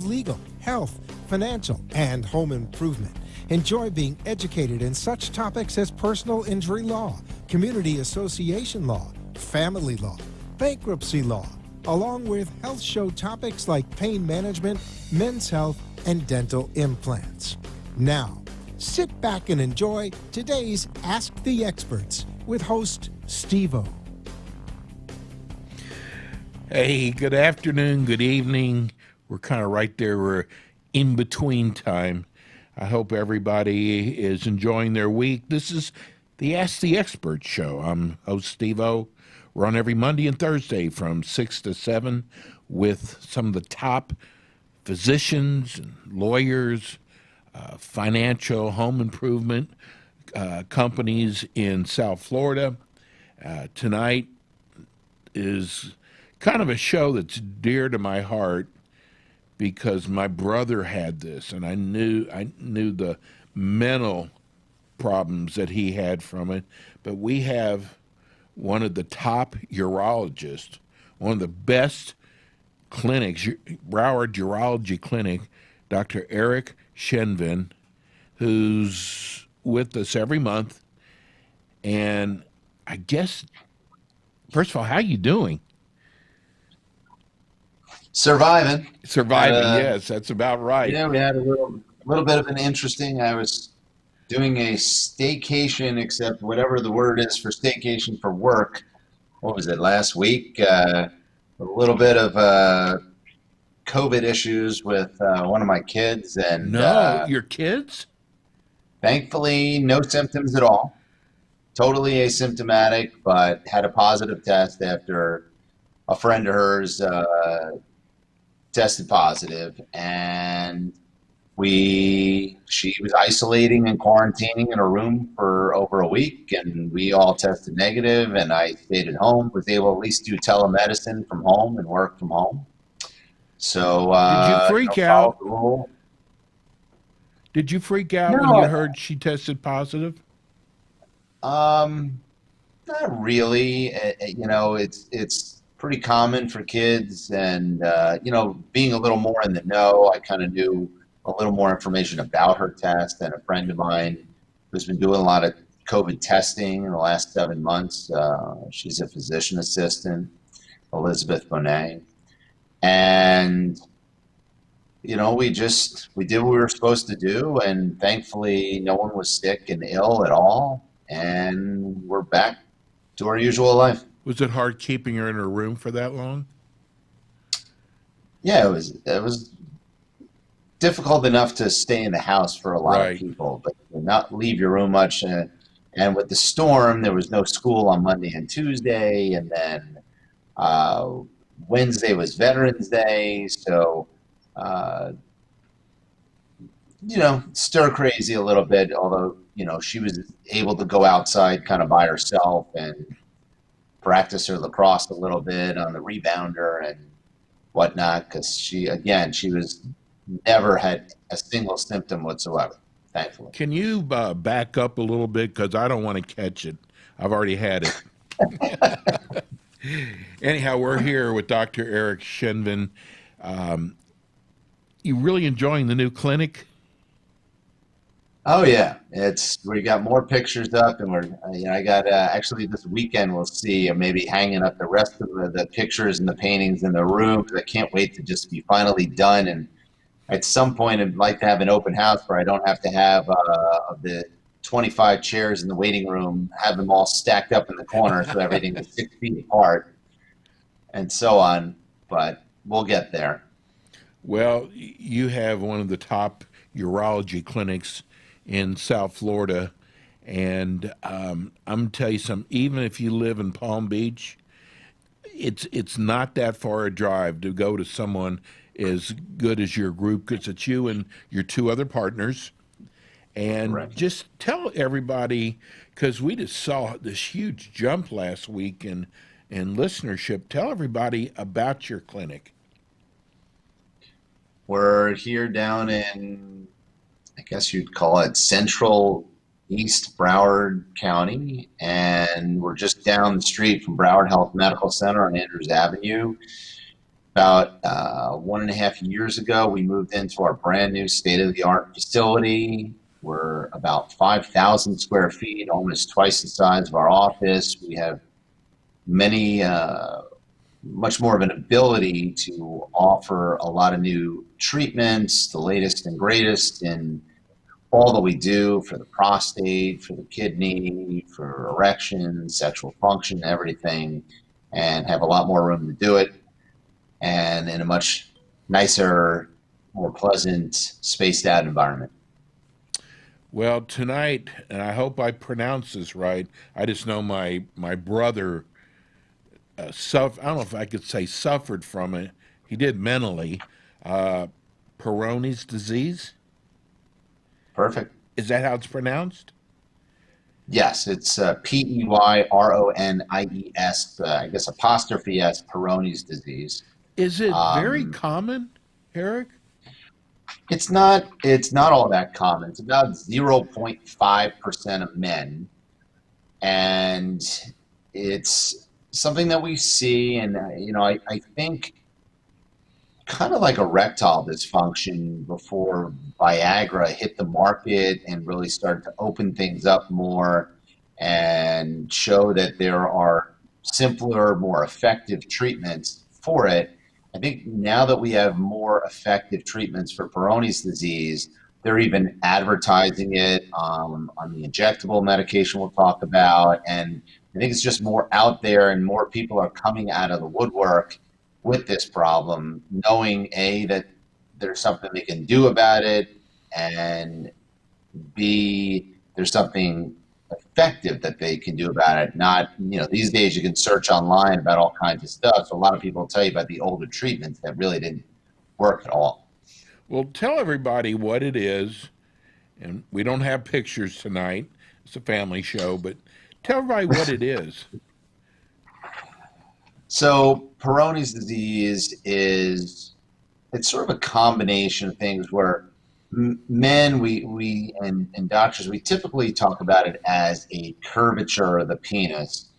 legal, health, financial, and home improvement. Enjoy being educated in such topics as personal injury law, community association law, family law, bankruptcy law, along with health show topics like pain management, men's health, and dental implants. Now, sit back and enjoy today's Ask the Experts with host Steve-O. Hey, good afternoon, good evening. We're kind of right there. We're in between time. I hope everybody is enjoying their week. This is the Ask the Experts show. I'm host Steve-O. We're on every Monday and Thursday from 6 to 7 with some of the top physicians, and lawyers, financial, home improvement companies in South Florida. Tonight is kind of a show that's dear to my heart because my brother had this, and I knew the mental problems that he had from it. But we have one of the top urologists, one of the best clinics, Broward Urology Clinic, Dr. Eric Shenvin, who's with us every month. And I guess, first of all, how you doing? Surviving. Yes, that's about right. Yeah, we had a little bit of an interesting. I was doing a staycation, except whatever the word is for staycation for work. What was it, last week? A little bit of COVID issues with one of my kids, and your kids? Thankfully, no symptoms at all. Totally asymptomatic, but had a positive test after a friend of hers tested positive, and she was isolating and quarantining in a room for over a week, and we all tested negative, and I stayed at home, was able to at least do telemedicine from home and work from home. So did you freak out? Did you freak out No. when you heard she tested positive? Not really. It's pretty common for kids, and being a little more in the know, I kind of knew a little more information about her test. And a friend of mine who's been doing a lot of COVID testing in the last 7 months. She's a physician assistant, Elizabeth Bonet, and we did what we were supposed to do, and thankfully no one was sick and ill at all, and we're back to our usual life. Was it hard keeping her in her room for that long? Yeah, it was difficult enough to stay in the house for a lot of people, but not leave your room much. And with the storm, there was no school on Monday and Tuesday, and then Wednesday was Veterans Day, so stir crazy a little bit, although she was able to go outside kind of by herself and practice her lacrosse a little bit on the rebounder and whatnot, because she was never had a single symptom whatsoever, thankfully. Can you back up a little bit, because I don't want to catch it. I've already had it. Anyhow, we're here with Dr. Eric Shenvin. You really enjoying the new clinic? Oh yeah, we got more pictures up, and I got actually this weekend we'll see maybe hanging up the rest of the pictures and the paintings in the room, because I can't wait to just be finally done. And at some point I'd like to have an open house where I don't have to have the 25 chairs in the waiting room, have them all stacked up in the corner so everything is 6 feet apart and so on, but we'll get there. Well, you have one of the top urology clinics in South Florida, and I'm gonna tell you something. Even if you live in Palm Beach, it's not that far a drive to go to someone as good as your group, because it's you and your two other partners. And Correct. Just tell everybody, because we just saw this huge jump last week in listenership. Tell everybody about your clinic. We're here down in, I guess you'd call it Central East Broward County, and we're just down the street from Broward Health Medical Center on Andrews Avenue. About 1.5 years ago, we moved into our brand new state-of-the-art facility. We're about 5,000 square feet, almost twice the size of our office. We have many, much more of an ability to offer a lot of new treatments, the latest and greatest in all that we do for the prostate, for the kidney, for erection, sexual function, everything, and have a lot more room to do it, and in a much nicer, more pleasant, spaced out environment. Well, tonight, and I hope I pronounce this right. I just know my brother I don't know if I could say suffered from it. He did mentally. Uh, Peyronie's disease. Perfect. Is that how it's pronounced? Yes, it's Peyronie's, I guess apostrophe S, Peyronie's disease. Is it very Um, common, Eric? it's not all that common. It's about 0.5% of men, and it's something that we see. And I think kind of like erectile dysfunction before Viagra hit the market and really started to open things up more and show that there are simpler, more effective treatments for it. I think now that we have more effective treatments for Peyronie's disease, they're even advertising it on the injectable medication we'll talk about. And I think it's just more out there, and more people are coming out of the woodwork with this problem, knowing A, that there's something they can do about it, and B, there's something effective that they can do about it. Not, these days you can search online about all kinds of stuff. So a lot of people will tell you about the older treatments that really didn't work at all. Well, tell everybody what it is. And we don't have pictures tonight. It's a family show, but tell everybody what it is. So Peyronie's disease it's sort of a combination of things where men, and doctors, we typically talk about it as a curvature of the penis.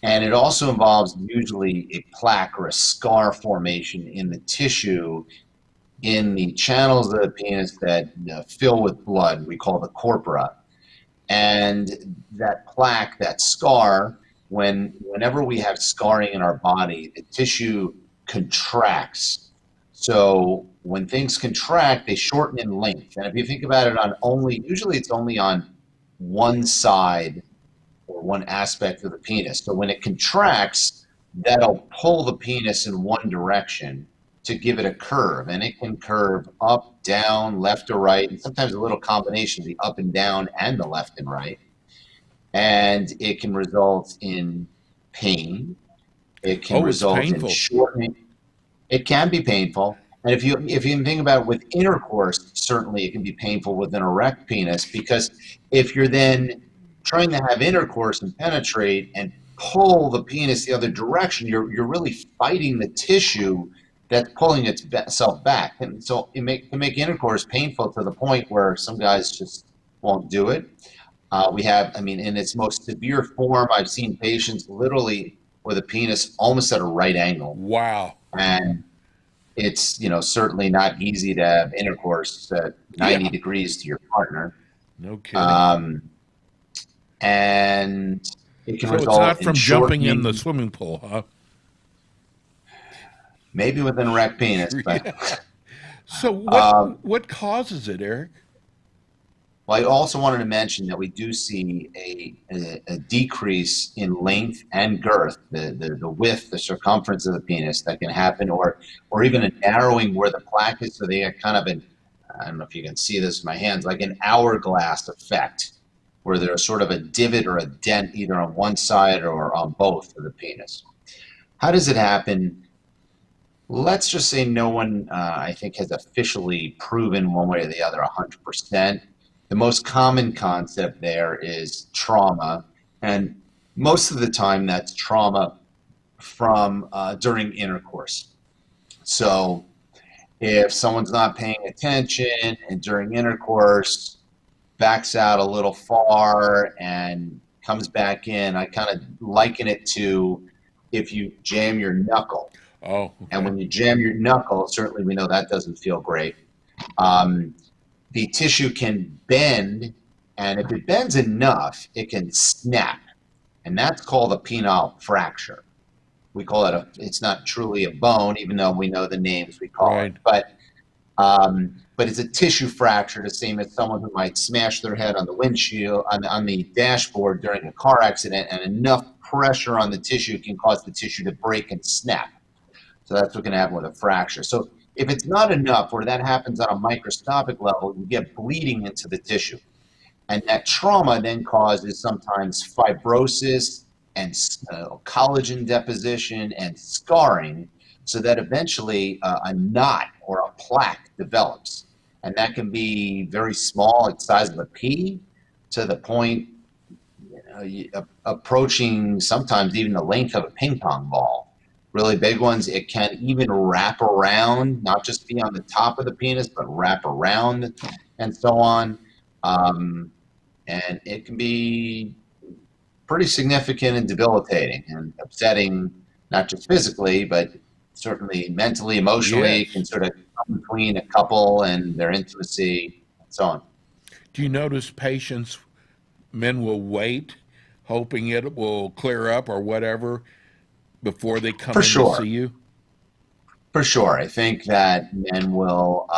And it also involves usually a plaque or a scar formation in the tissue in the channels of the penis that fill with blood. We call the corpora. And that plaque, that scar, whenever we have scarring in our body, the tissue contracts. So when things contract, they shorten in length. And if you think about it usually it's only on one side or one aspect of the penis. So when it contracts, that'll pull the penis in one direction to give it a curve. And it can curve up, down, left or right, and sometimes a little combination of the up and down and the left and right. And it can result in pain. It can Oh, it's result in painful. shortening. It can be painful. And if you think about it with intercourse, certainly it can be painful with an erect penis, because if you're then trying to have intercourse and penetrate and pull the penis the other direction, you're really fighting the tissue that's pulling itself back. And so it can make intercourse painful to the point where some guys just won't do it. In its most severe form, I've seen patients literally with a penis almost at a right angle. Wow. And it's, certainly not easy to have intercourse at 90 Yeah. degrees to your partner. No kidding. And it can So it's result not in from jumping in the shortening, swimming pool, huh? maybe with an erect penis, but Yeah. So um, what causes it, Eric? well, I also wanted to mention that we do see a decrease in length and girth, the width, the circumference of the penis that can happen, or even a narrowing where the plaque is. So they have kind of I don't know if you can see this in my hands, like an hourglass effect, where there's sort of a divot or a dent either on one side or on both of the penis. How does it happen? Let's just say no one, I think, has officially proven one way or the other 100%. The most common concept there is trauma, and most of the time that's trauma from during intercourse. So if someone's not paying attention and during intercourse backs out a little far and comes back in, I kind of liken it to if you jam your knuckle. Oh, And okay. when you jam your knuckle, certainly we know that doesn't feel great. Um, the tissue can bend, and if it bends enough, it can snap, and that's called a penile fracture. We call it it's not truly a bone, even though we know the names we call it. Right. But it's a tissue fracture, the same as someone who might smash their head on the windshield, on the dashboard during a car accident, and enough pressure on the tissue can cause the tissue to break and snap. So that's what can happen with a fracture. So if it's not enough, or that happens on a microscopic level, you get bleeding into the tissue. And that trauma then causes sometimes fibrosis and collagen deposition and scarring, so that eventually a knot or a plaque develops. And that can be very small, like the size of a pea, to the point approaching sometimes even the length of a ping pong ball. Really big ones, it can even wrap around, not just be on the top of the penis, but wrap around and so on. And it can be pretty significant and debilitating and upsetting, not just physically, but certainly mentally, emotionally. It Yes. can sort of come between a couple and their intimacy and so on. Do you notice patients, men will wait, hoping it will clear up or whatever before they come For in to see sure. you? For sure. I think that men will,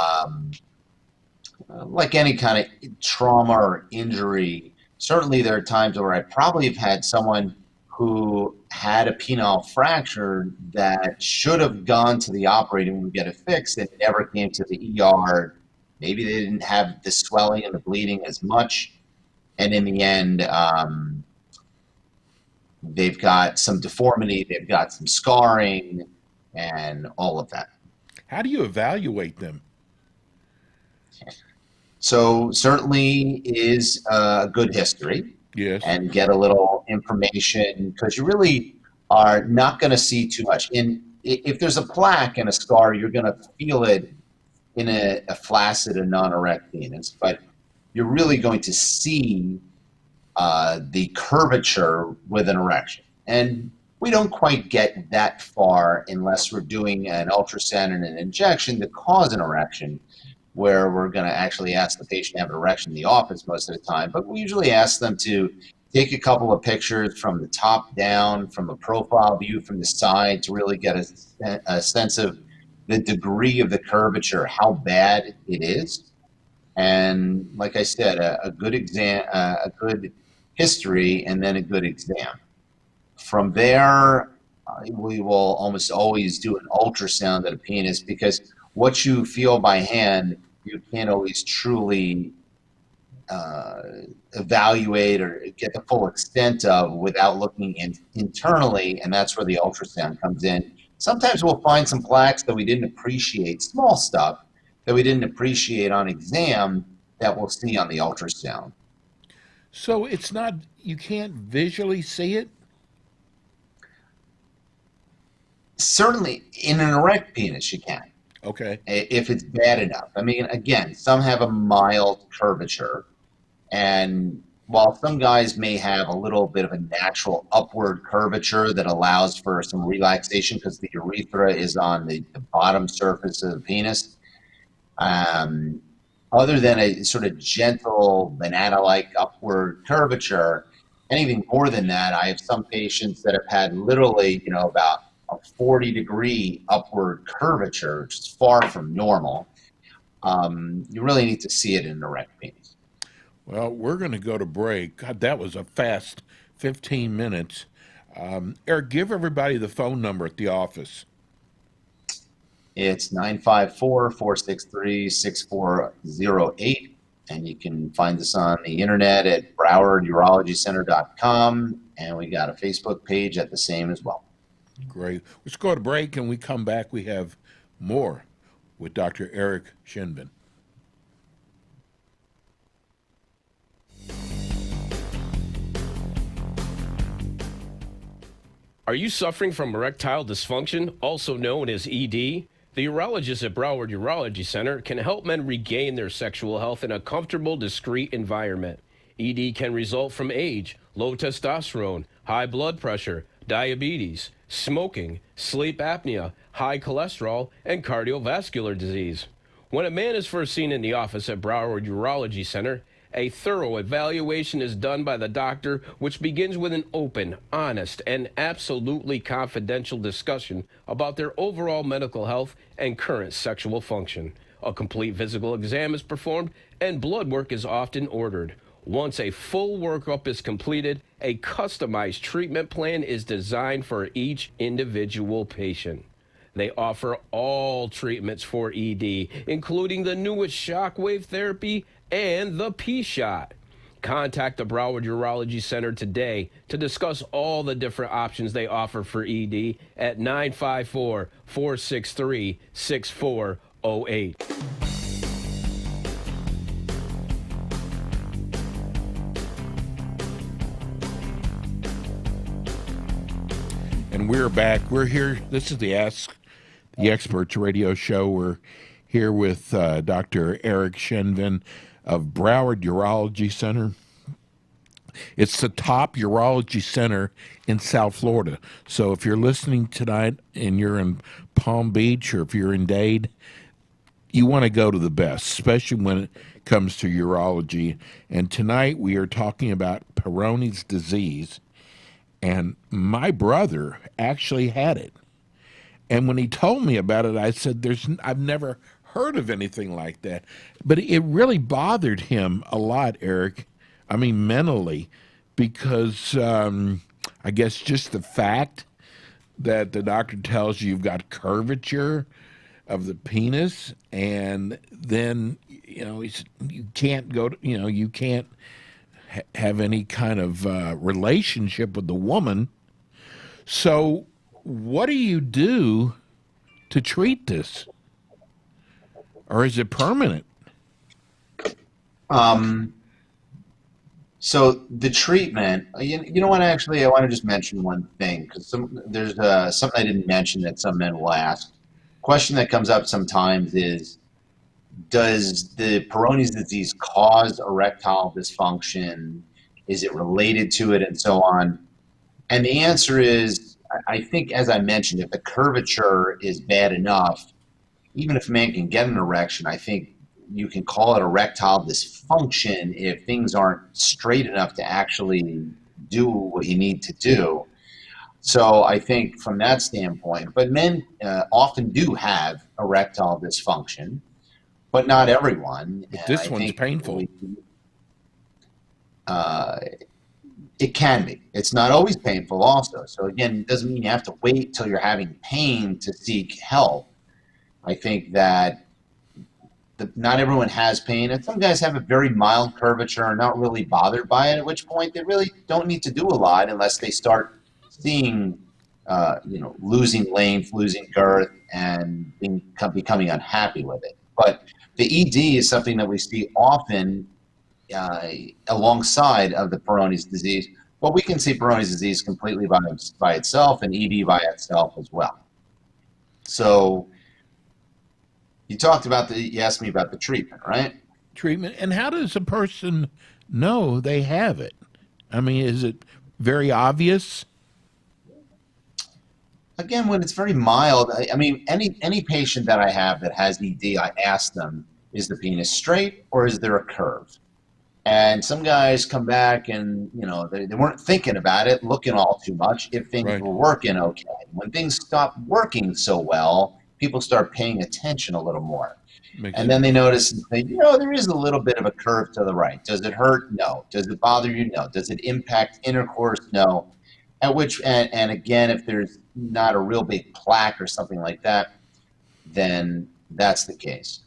like any kind of trauma or injury, certainly there are times where I probably have had someone who had a penile fracture that should have gone to the operating room to get it fixed and never came to the ER. Maybe they didn't have the swelling and the bleeding as much. And in the end, they've got some deformity, they've got some scarring, and all of that. How do you evaluate them? So certainly is a good history, Yes. and get a little information, because you really are not going to see too much. If there's a plaque and a scar, you're going to feel it in a flaccid and non-erect penis, but you're really going to see the curvature with an erection. And we don't quite get that far unless we're doing an ultrasound and an injection to cause an erection, where we're going to actually ask the patient to have an erection in the office most of the time. But we usually ask them to take a couple of pictures from the top down, from a profile view from the side, to really get a sense of the degree of the curvature, how bad it is. And like I said, a good exam, a good history, and then a good exam. From there, we will almost always do an ultrasound of the penis, because what you feel by hand, you can't always truly evaluate or get the full extent of without looking internally, and that's where the ultrasound comes in. Sometimes we'll find some plaques that we didn't appreciate, small stuff that we didn't appreciate on exam, that we'll see on the ultrasound. So it's not, you can't visually see it? Certainly, in an erect penis, you can, Okay. if it's bad enough. I mean, again, some have a mild curvature, and while some guys may have a little bit of a natural upward curvature that allows for some relaxation because the urethra is on the bottom surface of the penis, other than a sort of gentle banana-like upward curvature, anything more than that, I have some patients that have had literally, about a 40-degree upward curvature, which is far from normal. You really need to see it in an erect penis. Well, we're going to go to break. God, that was a fast 15 minutes. Eric, give everybody the phone number at the office. It's 954-463-6408, and you can find us on the internet at browardurologycenter.com, and we got a Facebook page at the same as well. Great. Let's go to break, and we come back. We have more with Dr. Eric Shinben. Are you suffering from erectile dysfunction, also known as ED? The urologist at Broward Urology Center can help men regain their sexual health in a comfortable, discreet environment. ED can result from age, low testosterone, high blood pressure, diabetes, smoking, sleep apnea, high cholesterol, and cardiovascular disease. When a man is first seen in the office at Broward Urology Center, a thorough evaluation is done by the doctor, which begins with an open, honest, and absolutely confidential discussion about their overall medical health and current sexual function. A complete physical exam is performed, and blood work is often ordered. Once a full workup is completed, a customized treatment plan is designed for each individual patient. They offer all treatments for ED, including the newest shockwave therapy and the P-Shot. Contact the Broward Urology Center today to discuss all the different options they offer for ED at 954-463-6408. And we're back. We're here. This is the Ask the Experts radio show. We're here with Dr. Eric Shenvin of Broward Urology Center. It's the top urology center in South Florida. So if you're listening tonight and you're in Palm Beach or if you're in Dade, you want to go to the best, especially when it comes to urology. And tonight we are talking about Peyronie's disease. And my brother actually had it. And when he told me about it, I said, I've never heard of anything like that. But it really bothered him a lot, Eric. I mean, mentally, because I guess just the fact that the doctor tells you you've got curvature of the penis, and then, you can't go to, you can't have any kind of relationship with the woman. So what do you do to treat this? Or is it permanent? So the treatment, you know what, actually, I want to just mention one thing, because there's something I didn't mention that some men will ask. Question that comes up sometimes is, does the Peyronie's disease cause erectile dysfunction? Is it related to it, and so on? And the answer is, I think, as I mentioned, if the curvature is bad enough, even if a man can get an erection, I think you can call it erectile dysfunction if things aren't straight enough to actually do what you need to do. So I think from that standpoint, but men often do have erectile dysfunction, but not everyone. But this one's painful. It can be. It's not always painful also. So again, it doesn't mean you have to wait till you're having pain to seek help. I think that not everyone has pain, and some guys have a very mild curvature and not really bothered by it, at which point they really don't need to do a lot unless they start seeing, losing length, losing girth, and becoming unhappy with it. But the ED is something that we see often alongside of the Peyronie's disease, but we can see Peyronie's disease completely by itself and ED by itself as well. So you asked me about the treatment, right? Treatment. And how does a person know they have it? I mean, is it very obvious? Again, when it's very mild, I mean, any patient that I have that has ED, I ask them, is the penis straight or is there a curve? And some guys come back and, they weren't thinking about it, looking all too much if things were working okay. When things stop working so well, people start paying attention a little more. Then they notice and say, there is a little bit of a curve to the right. Does it hurt? No. Does it bother you? No. Does it impact intercourse? No. And again, if there's not a real big plaque or something like that, then that's the case.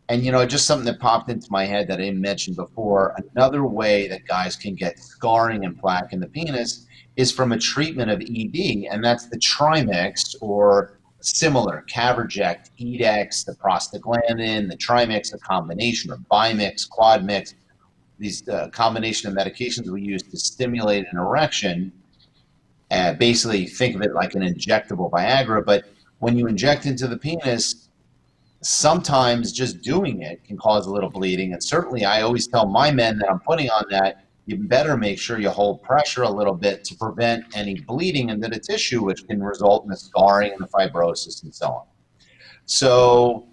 And, just something that popped into my head that I didn't mention before, another way that guys can get scarring and plaque in the penis is from a treatment of ED, and that's the Trimix or similar, Caverject, Edex, the prostaglandin, the Trimix, a combination, or Bimix, Quadmix, these combination of medications we use to stimulate an erection. Basically, think of it like an injectable Viagra, but when you inject into the penis, sometimes just doing it can cause a little bleeding. And certainly I always tell my men that I'm putting on that, you better make sure you hold pressure a little bit to prevent any bleeding into the tissue, which can result in the scarring and the fibrosis and so on. So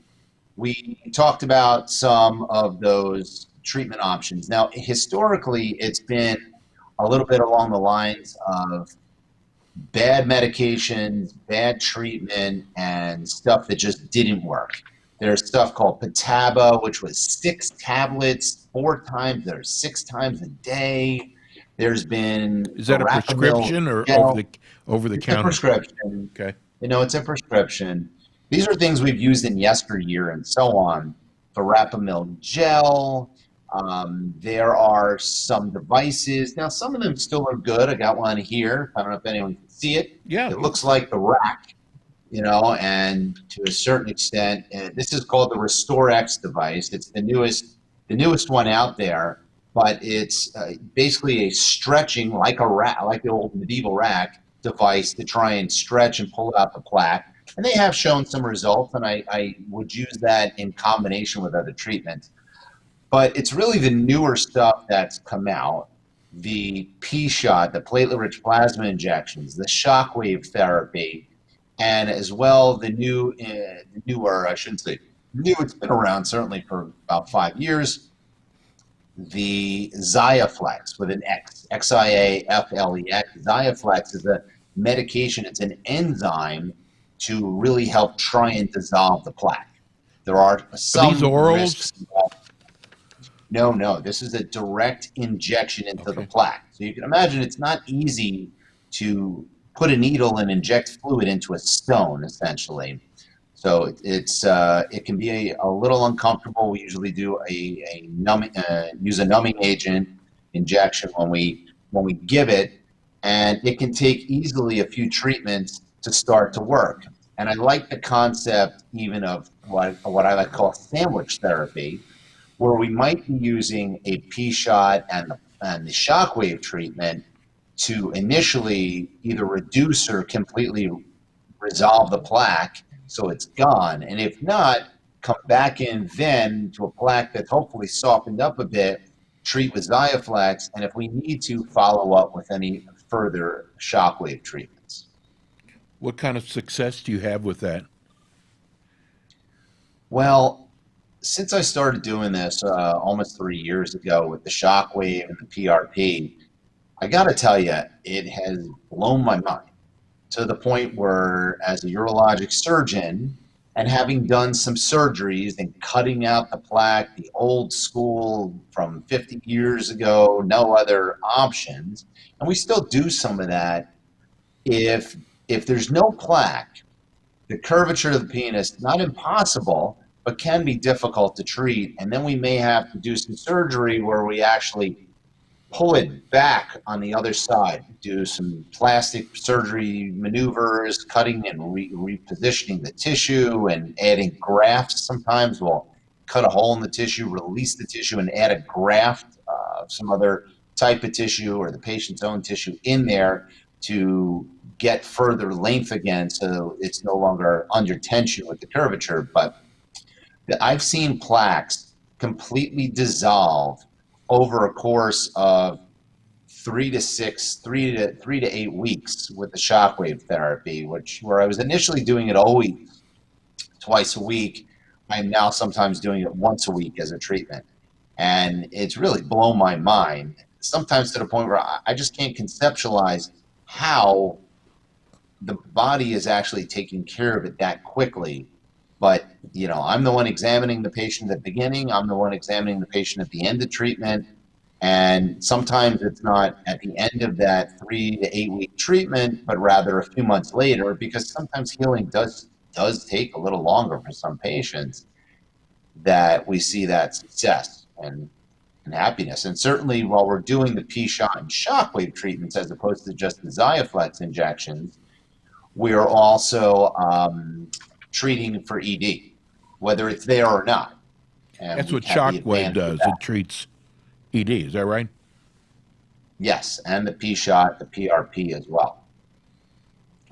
we talked about some of those treatment options. Now, historically, it's been a little bit along the lines of bad medications, bad treatment, and stuff that just didn't work. There's stuff called Pitaba, which was 6 tablets, 4 times or 6 times a day. There's been Is that a Verapamil prescription or gel. over the It's a counter? prescription. Okay. It's a prescription. These are things we've used in yesteryear and so on. Verapamil gel. There are some devices. Now, some of them still are good. I got one here. I don't know if anyone can see it. Yeah. It looks like the rack, and to a certain extent, this is called the Restore X device. It's the newest one out there, but it's basically a stretching, like a rack, like the old medieval rack device to try and stretch and pull out the plaque. And they have shown some results, and I would use that in combination with other treatments. But it's really the newer stuff that's come out, the P-shot, the platelet-rich plasma injections, the shockwave therapy, and as well the newer, I shouldn't say new, it's been around certainly for about 5 years, the XIAFLEX with an X, X-I-A-F-L-E-X. XIAFLEX is a medication, it's an enzyme to really help try and dissolve the plaque. There are some these orals? risks involved. No, this is a direct injection into the plaque. So you can imagine it's not easy to put a needle and inject fluid into a stone, essentially. So it can be a little uncomfortable. We usually do use a numbing agent injection when we give it, and it can take easily a few treatments to start to work. And I like the concept even of what I like to call sandwich therapy, where we might be using a P-shot and the shockwave treatment to initially either reduce or completely resolve the plaque so it's gone. And if not, come back in then to a plaque that's hopefully softened up a bit, treat with XIAFLEX, and if we need to, follow up with any further shockwave treatments. What kind of success do you have with that? Well, since I started doing this almost 3 years ago with the shockwave and the PRP, I got to tell you, it has blown my mind to the point where, as a urologic surgeon, and having done some surgeries and cutting out the plaque, the old school from 50 years ago, no other options, and we still do some of that. If there's no plaque, the curvature of the penis, not impossible, but can be difficult to treat. And then we may have to do some surgery where we actually pull it back on the other side, do some plastic surgery maneuvers, cutting and repositioning the tissue and adding grafts. Sometimes we'll cut a hole in the tissue, release the tissue, and add a graft of some other type of tissue or the patient's own tissue in there to get further length again so it's no longer under tension with the curvature. But I've seen plaques completely dissolve over a course of 3 to 8 weeks with the shockwave therapy, where I was initially doing it always twice a week. I'm now sometimes doing it once a week as a treatment. And it's really blown my mind, sometimes to the point where I just can't conceptualize how the body is actually taking care of it that quickly. But, I'm the one examining the patient at the beginning. I'm the one examining the patient at the end of treatment. And sometimes it's not at the end of that 3 to 8 week treatment, but rather a few months later, because sometimes healing does take a little longer for some patients, that we see that success and happiness. And certainly while we're doing the P-shot and shockwave treatments, as opposed to just the XIAFLEX injections, we are also treating for ED, whether it's there or not. And That's what have the shockwave advantage does. of that. It treats ED. Is that right? Yes, and the P-shot, the PRP as well.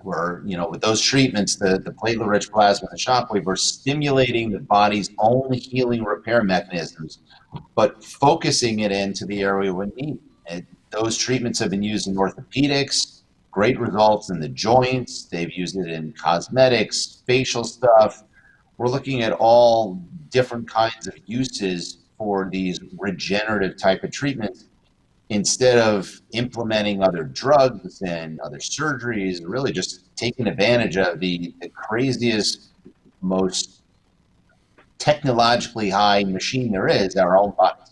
Where, with those treatments, the platelet-rich plasma and the shockwave, we're stimulating the body's own healing repair mechanisms, but focusing it into the area we need. Those treatments have been used in orthopedics, great results in the joints. They've used it in cosmetics, facial stuff. We're looking at all different kinds of uses for these regenerative type of treatments instead of implementing other drugs and other surgeries, really just taking advantage of the craziest, most technologically high machine there is, our own bodies.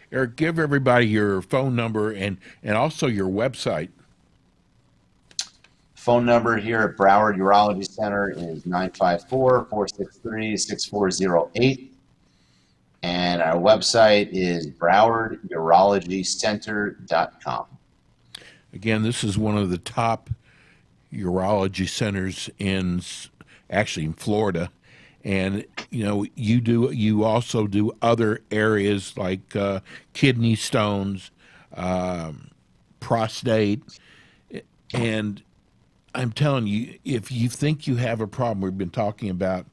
Eric, give everybody your phone number and also your website. Phone number here at Broward Urology Center is 954-463-6408. And our website is browardurologycenter.com. Again, this is one of the top urology centers in Florida. And you also do other areas like kidney stones, prostate, and I'm telling you, if you think you have a problem, we've been talking about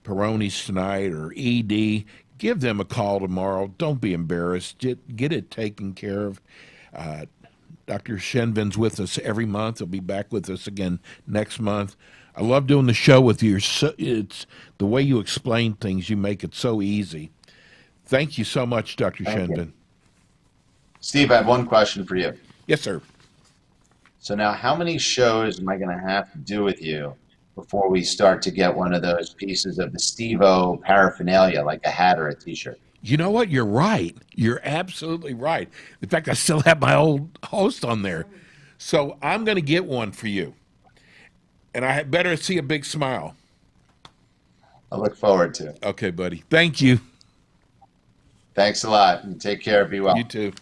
Peyronie's tonight or ED, give them a call tomorrow. Don't be embarrassed. Get it taken care of. Dr. Shenvin's with us every month. He'll be back with us again next month. I love doing the show with you. It's the way you explain things. You make it so easy. Thank you so much, Dr. Shenvin. Steve, I have one question for you. Yes, sir. So now, how many shows am I going to have to do with you before we start to get one of those pieces of the Steve-O paraphernalia, like a hat or a T-shirt? You know what? You're right. You're absolutely right. In fact, I still have my old host on there. So I'm going to get one for you. And I had better see a big smile. I look forward to it. Okay, buddy. Thank you. Thanks a lot. And take care. Be well. You too.